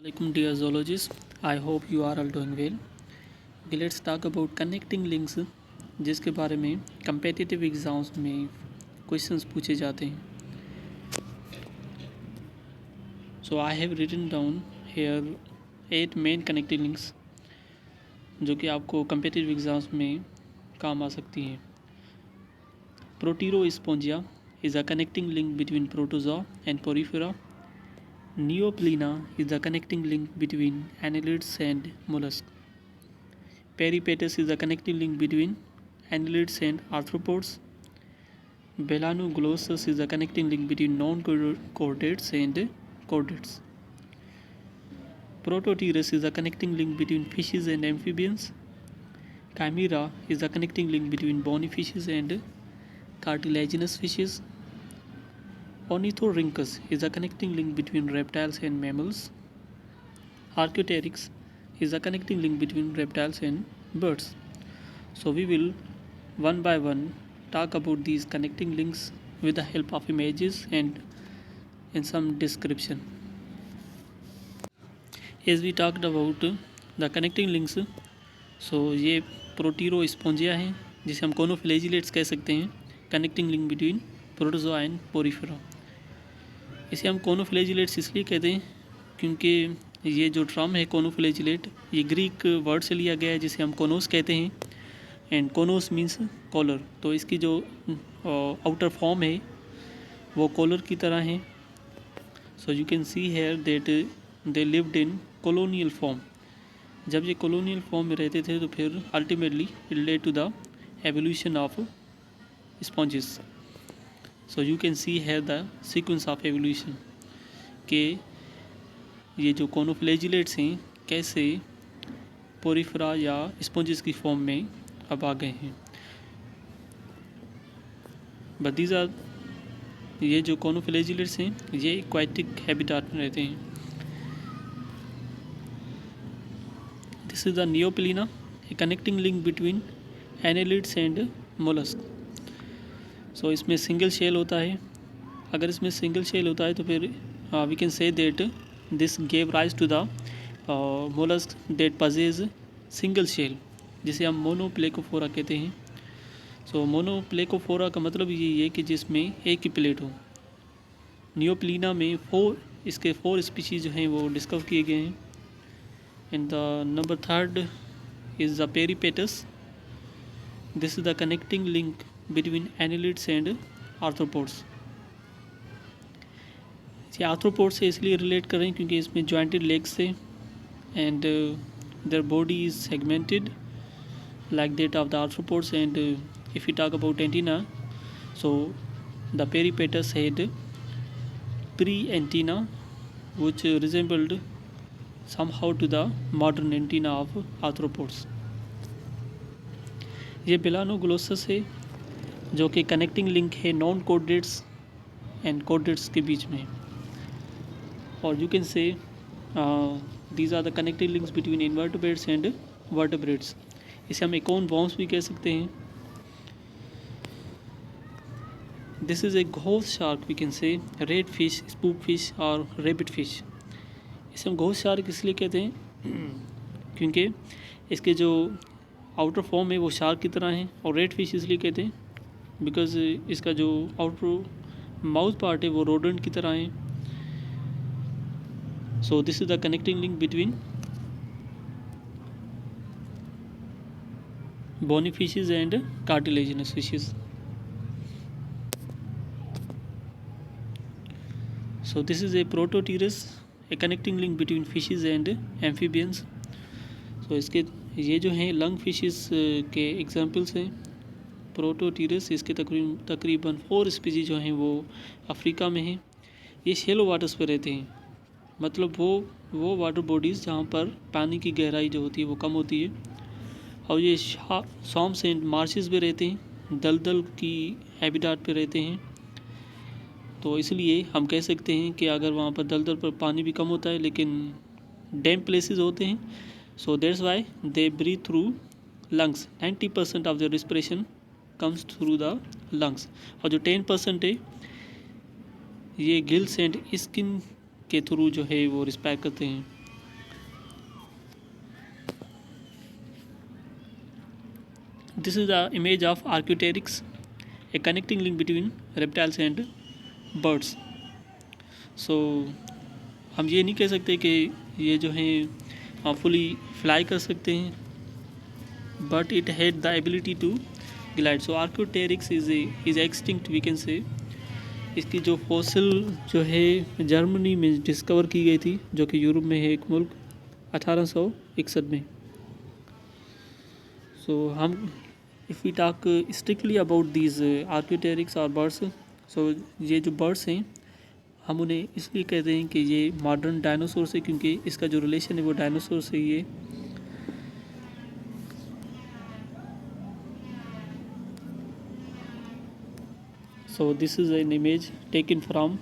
Assalamualaikum dear zoologists, I hope you are all doing well. Okay, let's talk about connecting links जिसके बारे में competitive exams में questions पूछे जाते हैं. So I have written down here 8 main connecting links जो कि आपको competitive एग्ज़ाम्स में काम आ सकती हैं. Proteroespongia is a connecting link between protozoa and porifera. Neoplena is the connecting link between annelids and mollusks. Peripatus is the connecting link between annelids and arthropods. Belanoglossus is the connecting link between non-chordates and chordates. Protopterus is the connecting link between fishes and amphibians. Chimera is the connecting link between bony fishes and cartilaginous fishes. Ornithorhynchus is a connecting link between reptiles and mammals. Archaeopteryx is a connecting link between reptiles and birds. So we will one by one talk about these connecting links with the help of images and in some description. As we talked about the connecting links, so ये प्रोटीरोस्पोंजिया है जिसे हम कोनोफ्लैजिलेट्स कह सकते हैं. Connecting link between protozoa and Porifera. इसे हम कोनोफ्लैजिलेट्स इसलिए कहते हैं क्योंकि ये जो टर्म है कोनोफ्लैजिलेट ये ग्रीक वर्ड से लिया गया है जिसे हम कोनोस कहते हैं. एंड कोनोस मीन्स कॉलर. तो इसकी जो आउटर फॉर्म है वो कॉलर की तरह है. So you can see here that they lived in colonial form. जब ये कॉलोनियल फॉर्म में रहते थे तो फिर ultimately it led to the evolution of sponges. So you can see here the sequence of evolution के ये जो कोनोफ्लैजिलेट्स हैं कैसे पोरिफेरा या स्पॉन्जेस की फॉर्म में अब आ गए हैं. बट दीज आर ये जो कोनोफ्लैजिलेट्स हैं ये एक्वाटिक हैबिटेट में रहते हैं. This is the neopilina, a connecting link between annelids and mollusc. So इसमें सिंगल शेल होता है. अगर इसमें सिंगल शेल होता है तो फिर we can say that this gave rise to the mollusc that possesses single shell जिसे हम मोनोप्लेकोफोरा कहते हैं. सो मोनोप्लेकोफोरा का मतलब ये है कि जिसमें एक ही प्लेट हो. नियोप्लीना में इसके 4 स्पीशीज जो हैं वो डिस्कवर किए गए हैं. And the number 3 is the peripatus. This is the connecting link between annelids and arthropods. ये आर्थ्रोपोड्स से इसलिए रिलेट कर रहे हैं क्योंकि इसमें जॉइंटेड लेग्स थे and their body is segmented like that of the arthropods. And if we talk about antenna, so the peripatus had pre-antenna which resembled somehow to the modern antenna of arthropods. ये बेलानोग्लोसस है जो कि connecting link है non chordates and chordates के बीच में. और you can say these are the connecting links between invertebrates and vertebrates. इसे हम एकोन वॉर्म्स भी कह सकते हैं. This is a ghost shark, we can say rat fish, spook fish और रेबिट फिश. इसे हम घोस्ट शार्क इसलिए कहते हैं क्योंकि इसके जो आउटर फॉर्म है वो शार्क की तरह है. और रेड फिश इसलिए कहते हैं बिकॉज इसका जो आउटर माउथ पार्ट है वो रोडेंट की तरह है. So this is the connecting link between bony fishes and cartilaginous fishes. So this is a protopterus, a connecting link between fishes and amphibians. So इसके ये जो हैं लंग फिशेस के एग्जांपल्स हैं. प्रोटोटीरस इसके तकरीबन 4 स्पीशीज जो हैं वो अफ्रीका में हैं. ये शेलो वाटर्स पे रहते हैं. मतलब वो वाटर बॉडीज़ जहाँ पर पानी की गहराई जो होती है वो कम होती है. और ये सॉम्स एंड मार्शेस पे रहते हैं, दलदल की हैबिटेट पे रहते हैं. तो इसलिए हम कह सकते हैं कि अगर वहाँ पर दलदल पर पानी भी कम होता है लेकिन डैम्प प्लेसेस होते हैं. So that's why they breathe through lungs. 90% of the respiration comes through the lungs. और जो 10% है ये गिल्स एंड स्किन के थ्रू जो है वो रिस्पायर करते हैं. This is the image of Archaeopteryx, a connecting link between reptiles and birds. So हम ये नहीं कह सकते कि ये जो हैं फुली फ्लाई कर सकते हैं, but it had the ability to glide. So archaeopteryx is extinct we can say. इसकी जो फॉसिल जो है जर्मनी में डिस्कवर की गई थी, जो कि यूरोप में है एक मुल्क, 1861 में. सो हम if we talk strictly about these archaeopteryx और बर्ड्स, सो ये जो बर्ड्स हैं हम उन्हें इसलिए कहते हैं कि ये मॉडर्न डायनासोर से, क्योंकि इसका जो रिलेशन है वो डायनासोर से ही है. So this is an image taken from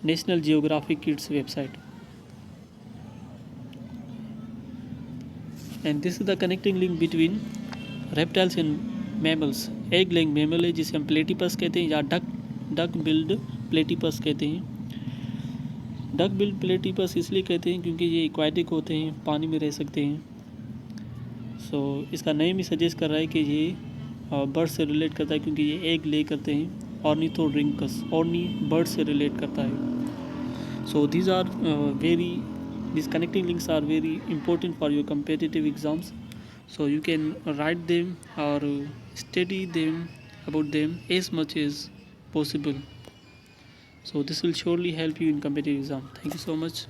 National Geographic Kids website, and this is the connecting link between reptiles and mammals. Egg laying mammal है जिसे हम प्लेटिपस कहते हैं या डक बिल्ड प्लेटिपस कहते हैं. डक बिल्ड प्लेटिपस इसलिए कहते हैं क्योंकि ये एक्वाटिक होते हैं, पानी में रह सकते हैं. सो इसका नेम ही सजेस्ट कर रहा है कि ये बर्ड से रिलेट करता है, क्योंकि ये एग ले करते हैं. ऑर्निथोरिंकस ऑर्नी बर्ड से रिलेट करता है. सो these connecting links are very important for your competitive exams. So you can write them or study them about them as much as possible. So this will surely help you in competitive exam. Thank you so much.